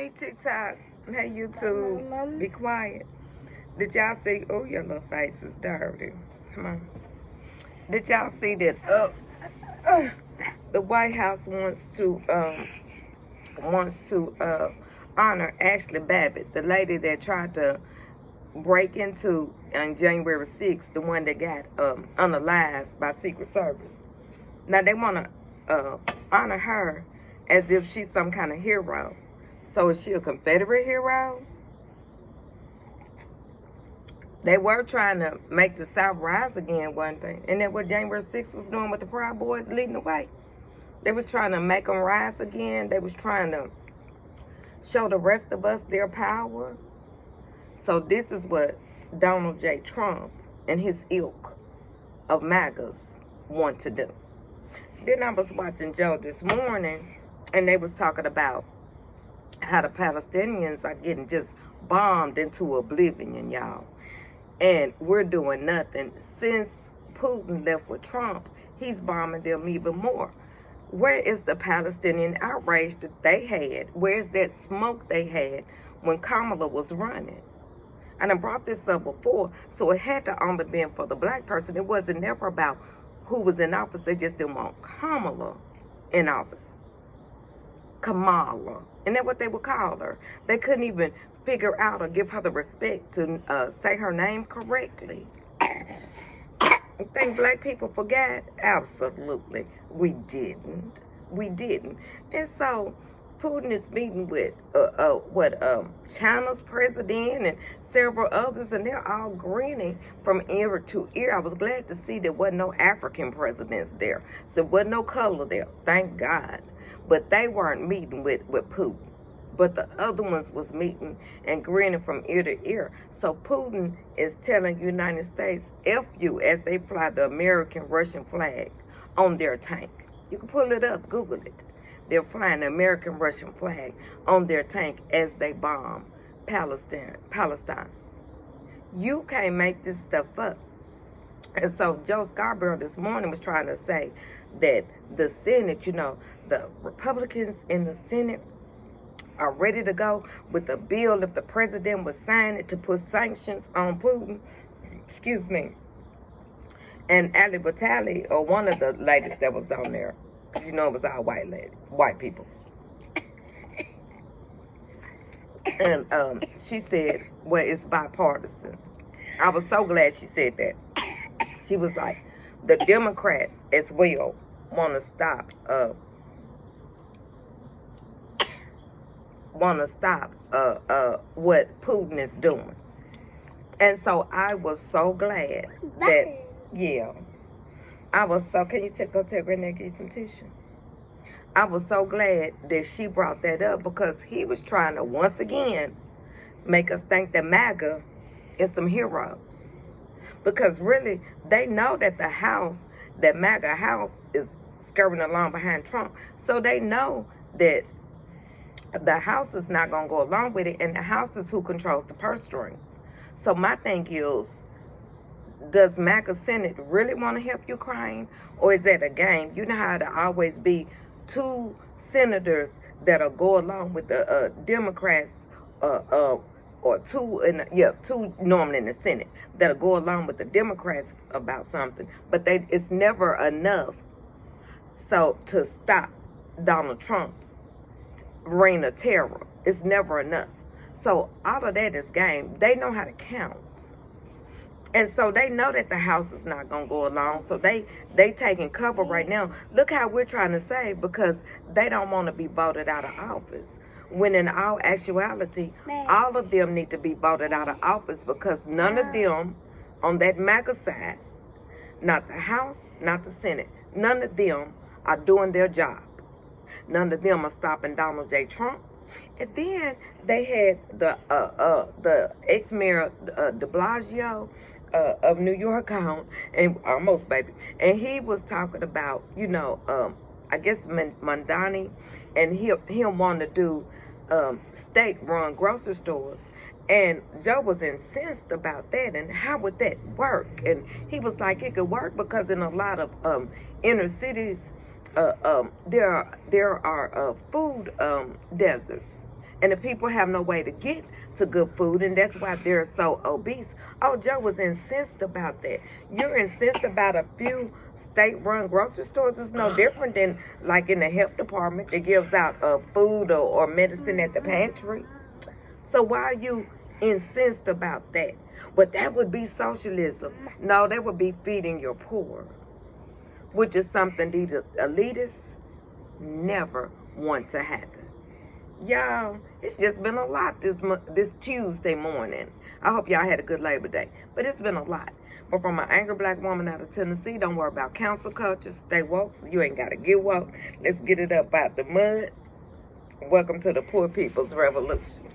Hey TikTok, hey YouTube, be quiet. Did y'all see? Oh, your little face is dirty. Come on. Did y'all see that? The White House wants to honor Ashley Babbitt, the lady that tried to break into on January 6th, the one that got unalived by Secret Service. Now they want to honor her as if she's some kind of hero. So is she a Confederate hero? They were trying to make the South rise again one thing. Isn't that what January 6th was doing with the Proud Boys leading the way? They was trying to make them rise again. They was trying to show the rest of us their power. So this is what Donald J. Trump and his ilk of MAGAs want to do. Then I was watching Joe this morning, and they was talking about how the Palestinians are getting just bombed into oblivion, y'all. And we're doing nothing. Since Putin left with Trump, he's bombing them even more. Where is the Palestinian outrage that they had? Where's that smoke they had when Kamala was running? And I brought this up before, so it had to only been for the black person. It wasn't never about who was in office. They just didn't want Kamala in office. Kamala. And that's what they would call her. They couldn't even figure out or give her the respect to say her name correctly. You think black people forgot? Absolutely. We didn't. We didn't. And so Putin is meeting with China's president and several others, and they're all grinning from ear to ear. I was glad to see there wasn't no African presidents there. So there wasn't no color there. Thank God. But they weren't meeting with Putin. But the other ones was meeting and grinning from ear to ear. So Putin is telling the United States, F you, as they fly the American-Russian flag on their tank. You can pull it up, Google it. They're flying the American-Russian flag on their tank as they bomb Palestine. You can't make this stuff up. And so Joe Scarborough this morning was trying to say that the Senate, you know, the Republicans in the Senate are ready to go with a bill if the president would sign it to put sanctions on Putin. Excuse me. And Ali Batali, or one of the ladies that was on there, because you know it was all white people. And she said, well, it's bipartisan. I was so glad she said that. She was like, the Democrats as well want to stop what Putin is doing. And so I was so glad that, yeah, I was so, can you go tell Granddad and get you some tissue? I was so glad that she brought that up, because he was trying to once again make us think that MAGA is some heroes. Because really, they know that the house, that MAGA house, is scurrying along behind Trump. So they know that the house is not going to go along with it, and the house is who controls the purse strings. So my thing is, does MAGA Senate really want to help Ukraine, or is that a game? You know how to always be two senators that'll go along with the Democrats, or two normally in the Senate that'll go along with the Democrats about something, but it's never enough. So to stop Donald Trump reign of terror, it's never enough. So all of that is game. They know how to count. And so they know that the House is not going to go along. So they taking cover right now. Look how we're trying to save, because they don't want to be voted out of office. When in all actuality, all of them need to be voted out of office, because none of them on that MAGA side, not the House, not the Senate, none of them are doing their job. None of them are stopping Donald J. Trump. And then they had the ex-mayor de Blasio of New York on, and almost baby, and he was talking about, you know, I guess Mondani, and he'll want to do state-run grocery stores. And Joe was incensed about that, and how would that work? And he was like, it could work because in a lot of inner cities, there are food deserts. And the people have no way to get to good food, and that's why they're so obese. Oh, Joe was incensed about that. You're incensed about a few state-run grocery stores. It's no different than like in the health department that gives out food or medicine at the pantry. So why are you incensed about that? But that would be socialism. No, that would be feeding your poor, which is something these elitists never want to happen. Y'all, it's just been a lot this Tuesday morning. I hope y'all had a good Labor Day, but it's been a lot. But from an angry black woman out of Tennessee, don't worry about cancel culture. Stay woke. So you ain't got to get woke. Let's get it up out the mud. Welcome to the Poor People's Revolution.